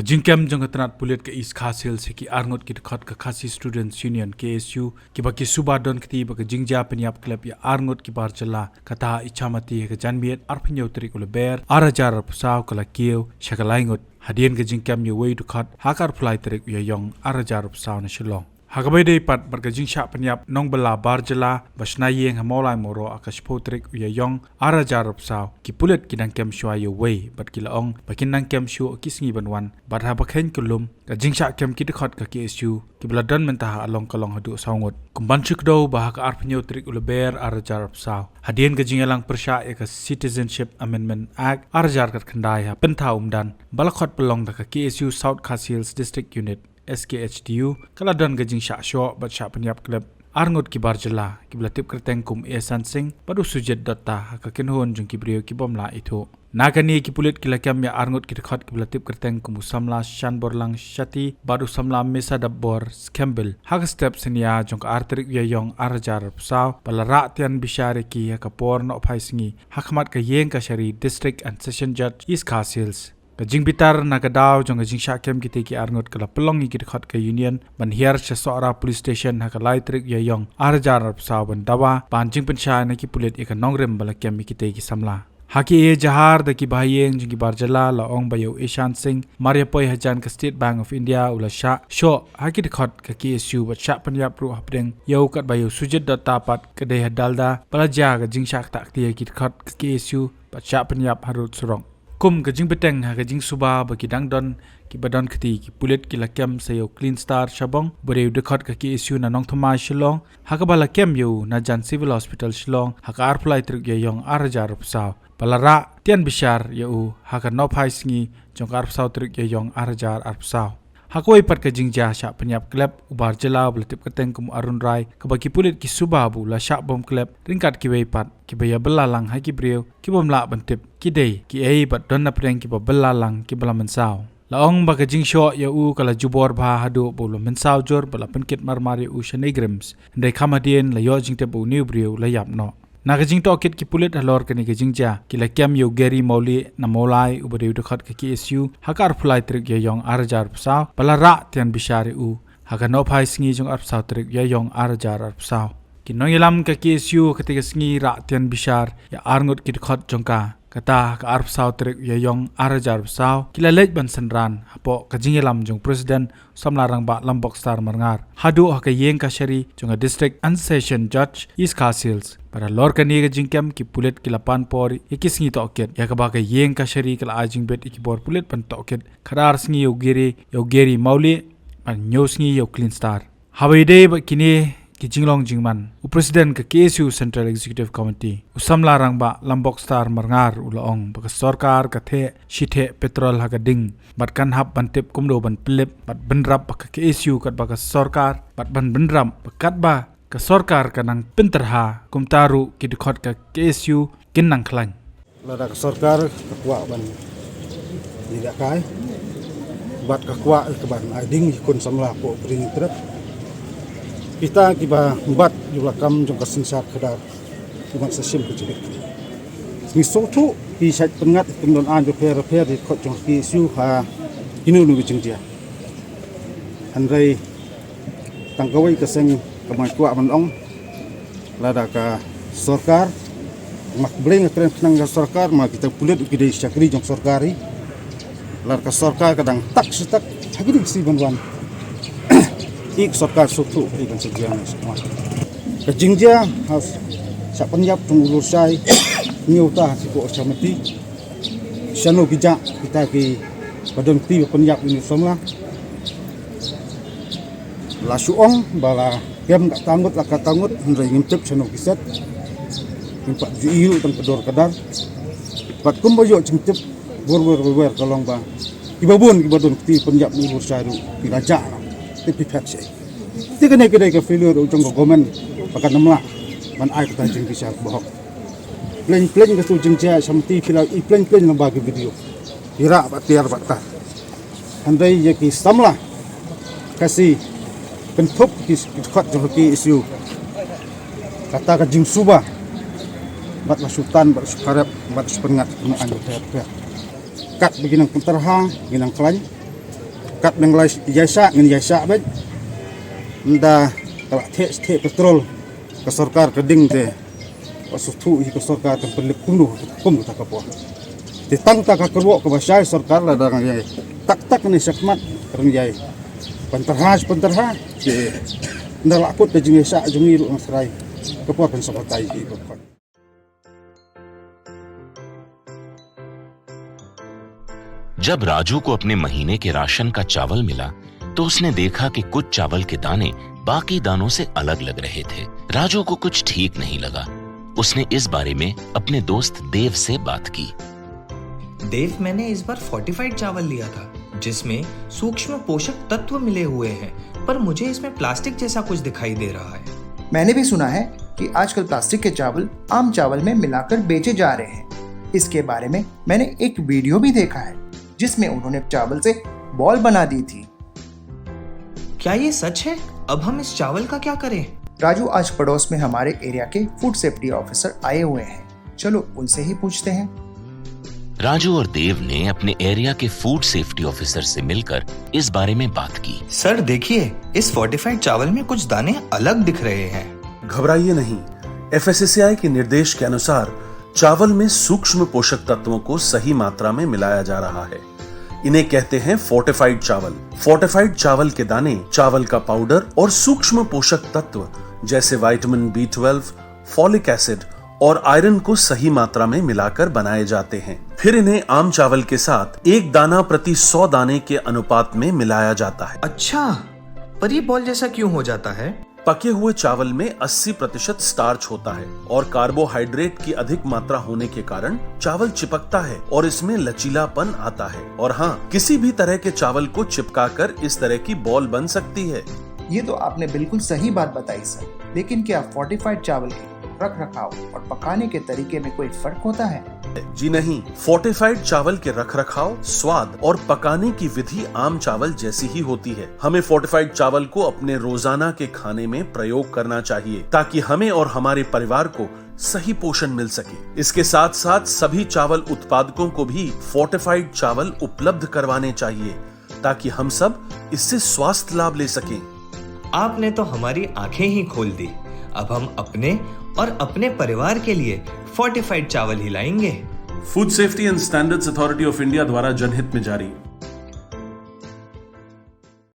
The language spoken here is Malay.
Kajingkem jang katrat pulit ke East Khasil se ki arngot ki dekat ke Khasi Students Union KSU ki baki subadon kti baki jingja penyap klub ya arngot ki barjala kata ichamati ke janbiet arpinyo trik ule ber arajar pusaw kala kieu shakalaingot hadien ke jingkem ye wei dekat hakar pulai trik ya yong arajar pusaw na shilong hakabai dei pat bergajing syak penyap nong bela barjala basna yeng hamolai moro akas potrik ya yong arajar pusaw ki pulit ki dangkem shwa ye wei bat ki laong bakin dangkem shu kisngi banwan bat ha bakhen kulum ka jingsa kem ki dekat ka KSU ki beladan mentah along kalong hadu saungot kumban chukdo bah ka arpnyo trik uleber arajar pusaw hadien ka jingalang persya ka Citizenship Amendment Act arajar kat khandai ha pentha umdan balakot pelong ka KSU South Khasils District Unit SKHDU kaladan gajing syak syok bat syak penyap klub arngot ki barjala ki belatip kerteng kum Esan Singh padu sujet data ka kinhon jung ki brio ki bomla itu nagani ki pulit ki lakam ya arngot ki dekat ki belatip kerteng kum samla shan borlang shati badu samla mesa dabbor skembel hak step senia jung ka artrik ya yong arajar pusaw balara tian bishare ki ka por no phaisingi hakmat ka yeng ka shari district and session judge East Khasils Kajing bitar nagadau jong kajing syakem kita ki arngot kala pelongi ki dekat ke union banhiar sesora police station haka laitrik ya yong arjar pusaw ban dawa panjing pensya na ki pulit ikan nongrem bala kem kita ki samla haki e jahar da ki bahayeng jong ki barjala la ong bayo Esan Singh maria poi hajan ka State Bank of India ula sya syo haki dekat ke KSU bat syak penyap ru hapdeng yau kat bayo sujet data pat kedai hadalda pelajar kajing syak tak ti ki dekat ke KSU bat syak penyap harut surong kum kajing beteng ha kajing suba bagi dangdon ki badon keti ki pulit ki lakem sayo Clean Star Shabong bore dekat ka KSU na nong thoma Shillong ha ka bala kem yo na jan civil hospital Shillong ha ka arplai truk ye yong arajar pusaw balara tian bishar yo ha ka no phai sngi jong ar pusaw truk ye yong arajar pusaw Hakoi pat kajing ja syak penyap klub ubar jela belatip keteng kum Arun Rai kebaki pulit ki subabu la syak bom klub ringkat ki wei pat ki baya belalang ha ki brio ki bom la bentip ki dei ki ei pat don na preng ki belalang ki bela mensaw laong ba kajing syo ya u kala jubor ba hadu bolo mensaw jor bela penkit marmari u shenegrims ndai kamadien la yo jing te bu new brio la yap no Nakajing tokit ki pulit halor kani kajing ja ki lakiam yo Gary Mauli na molai ubade dekat ke KSU hakar pulai trik ye yong arajar pusaw balara tian bishari u haka no phai sngi jong arpsaw trik ye yong arajar pusaw ki no yelam ke KSU ketika sngi ra tian bishar ya arngut ki dekat jongka kata ka arpsaw trik ye yong arajar pusaw ki lalej ban sanran hapo kajing yelam jong president samlarang ba lambok star marngar hadu haka yeng ka shari jong district and session judge East Khasils para lor ka niga jingkem ki pulit ki lapan por ikis ngi toket ya ka ba ka yeng ka shari kala ajing bet ikibor pulit pan toket khadar sngi yo geri mauli pan nyos ngi yo Clean Star hawai dei ba kini ki jinglong jingman u president ka KSU Central Executive Committee usam larang ba lambok star marngar ulaong ba sarkar ka the shithe petrol ha ka ding bat kan hap bantip kumdo ban plip bat benrap ba ka KSU kat ba ka sarkar bat ban benram ba kat ba ka sarkar kanang pinterha kumtaru ki dekat ka KSU kinang khlang lada ka sarkar ka kwa ban tidak kai bat ka kwa ka ban ading kun samla po bring trip kita kiba bat jula kam jong kasingsak kedar bukan sesim kecil ni sotu ki sat pengat pengdon an jo per di kot jong ki su ha inu nu jing dia andai tangkawai kaseng kamai kwa manong lada ka sarkar mak bleng kren nang sarkar ma kita pulit ki dei syakri jong sarkari lada ka sarkar kadang tak setak hagi si banwan ik sarkar sutu ikan sejian semua kejingja has sak penyap tungulur sai nyuta sipo samati sano gija kita ki padon ti penyap ini semua la suong bala kem tak tangut ndai ngintip sano kiset impak jiu tang kedor kadar pat kumboyo cingtip bor kalong ba ibabun ibadon ti penyap ulur sai ru raja tipi patsi tiga negara ke failure ujung government pakai namla man ai kita jing bisa bohong plan ke tu jing jaya samti filau plan bagi video ira batiar batar andai ye ki samla kasih pentup ki dekat jong ki isu kata ka jing suba bat sultan bat sukarep bat sepengat an kat beginang penterha ginang klan kat nang lai yaisa bet nda kala the petrol ke sarkar ke ding te pasuthu hi ke sarkar ke pelik kunu kum ta kapo te tang ta ka kerwo ke basai sarkar la dang yai tak ni sakmat rang yai penterha ke nda lakut te jing yaisa jungi ru masrai kapo kan sabatai hi kapo. जब राजू को अपने महीने के राशन का चावल मिला तो उसने देखा कि कुछ चावल के दाने बाकी दानों से अलग लग रहे थे। राजू को कुछ ठीक नहीं लगा। उसने इस बारे में अपने दोस्त देव से बात की। देव, मैंने इस बार फोर्टिफाइड चावल लिया था जिसमें सूक्ष्म पोषक तत्व मिले हुए हैं, पर मुझे इसमें प्लास्टिक जैसा कुछ दिखाई दे रहा है। मैंने भी सुना है कि आजकल प्लास्टिक के चावल आम चावल में मिलाकर बेचे जा रहे हैं। इसके बारे में मैंने एक वीडियो भी देखा है जिसमें उन्होंने चावल से बॉल बना दी थी। क्या ये सच है? अब हम इस चावल का क्या करें? राजू, आज पड़ोस में हमारे एरिया के फूड सेफ्टी ऑफिसर आए हुए हैं, चलो उनसे ही पूछते हैं। राजू और देव ने अपने एरिया के फूड सेफ्टी ऑफिसर से मिलकर इस बारे में बात की। सर देखिए, इस फोर्टिफाइड चावल में कुछ दाने अलग दिख रहे हैं। घबराइए नहीं, FSSAI के निर्देश के अनुसार चावल में सूक्ष्म पोषक तत्वों को सही मात्रा में मिलाया जा रहा है। इन्हें कहते हैं फोर्टिफाइड चावल। फोर्टिफाइड चावल के दाने चावल का पाउडर और सूक्ष्म पोषक तत्व जैसे विटामिन B12, फॉलिक एसिड और आयरन को सही मात्रा में मिलाकर बनाए जाते हैं। फिर इन्हें आम चावल के साथ 1 दाना प्रति 100 दाने के अनुपात में मिलाया जाता है। अच्छा, पर ये बॉल जैसा क्यों हो जाता है? पके हुए चावल में 80% स्टार्च होता है और कार्बोहाइड्रेट की अधिक मात्रा होने के कारण चावल चिपकता है और इसमें लचीलापन आता है। और हाँ, किसी भी तरह के चावल को चिपकाकर इस तरह की बॉल बन सकती है। ये तो आपने बिल्कुल सही बात बताई सर, लेकिन क्या फोर्टिफाइड चावल के रख रखाव और पकाने के तरीके में कोई फर्क होता है? जी नहीं, फोर्टिफाइड चावल के रख रखाव, स्वाद और पकाने की विधि आम चावल जैसी ही होती है। हमें फोर्टिफाइड चावल को अपने रोजाना के खाने में प्रयोग करना चाहिए ताकि हमें और हमारे परिवार को सही पोषण मिल सके। इसके साथ साथ सभी चावल उत्पादकों को भी फोर्टिफाइड चावल उपलब्ध करवाने चाहिए ताकि हम सब इससे स्वास्थ्य लाभ ले सकें। आपने तो हमारी आंखें ही खोल दी। अब हम अपने और अपने परिवार के लिए फोर्टिफाइड चावल ही लाएंगे। Food safety and standards authority of India द्वारा जनहित में जारी।